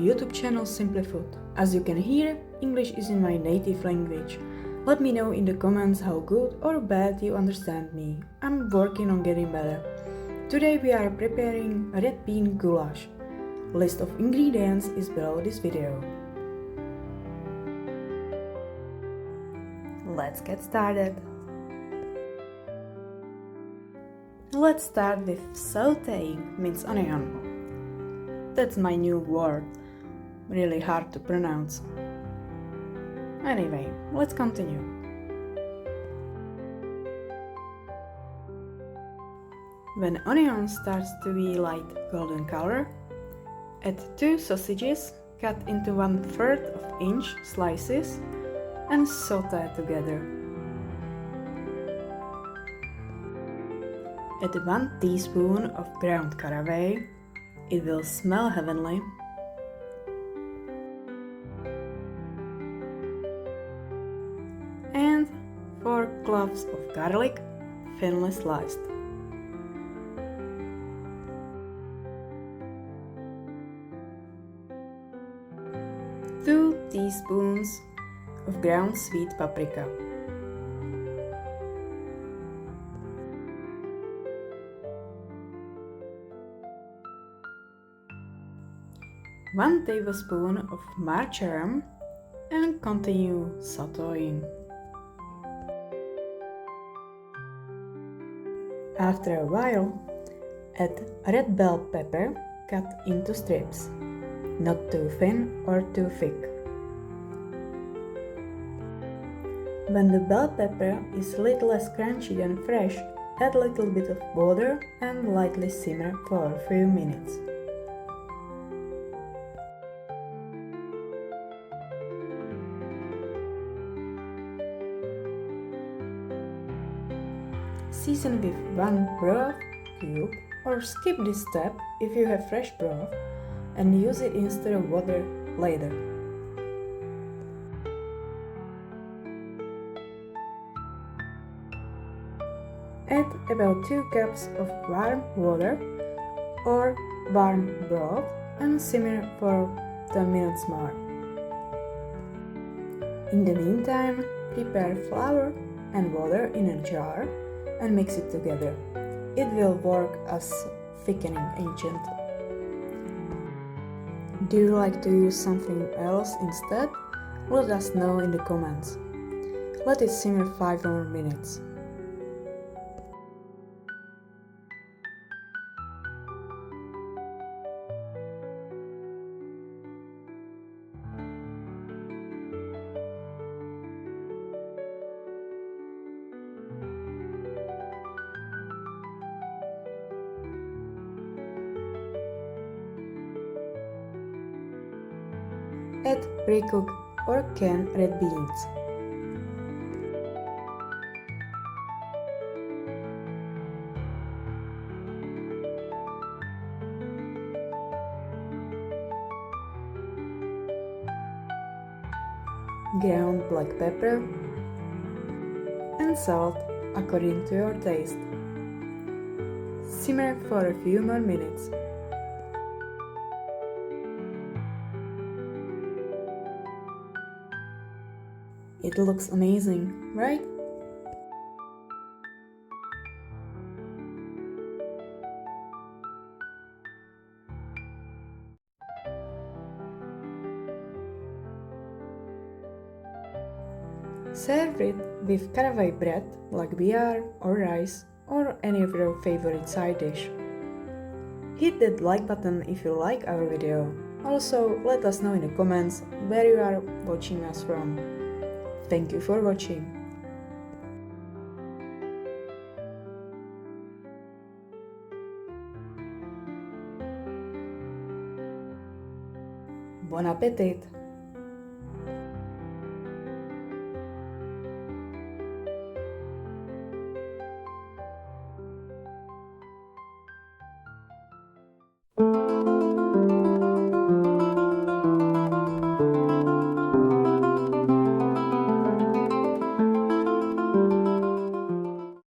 YouTube channel Simple Food. As you can hear, English is in my native language. Let me know in the comments how good or bad you understand me. I'm working on getting better. Today we are preparing red bean goulash. List of ingredients is below this video. Let's get started. Let's start with sautéing minced onion. That's my new word, really hard to pronounce. Anyway, let's continue. When onion starts to be light golden color, add 2 sausages cut into 1/3 inch slices and sauté together. Add 1 teaspoon of ground caraway. It will smell heavenly. And 4 cloves of garlic, thinly sliced. Two teaspoons of ground sweet paprika. One tablespoon of marjoram and continue sautéing. After a while, add red bell pepper cut into strips, not too thin or too thick. When the bell pepper is a little less crunchy than fresh, add a little bit of water and lightly simmer for a few minutes. Season with 1 broth cube or skip this step if you have fresh broth and use it instead of water later. Add about 2 cups of warm water or warm broth and simmer for 10 minutes more. In the meantime, prepare flour and water in a jar and mix it together. It will work as thickening agent. Do you like to use something else instead? Let us know in the comments. Let it simmer 5 more minutes. Add precooked or canned red beans. Ground black pepper and salt according to your taste. Simmer for a few more minutes. It looks amazing, right? Serve it with caraway bread like beer or rice or any of your favorite side dish. Hit that like button if you like our video. Also, let us know in the comments where you are watching us from. Thank you for watching. Bon appétit!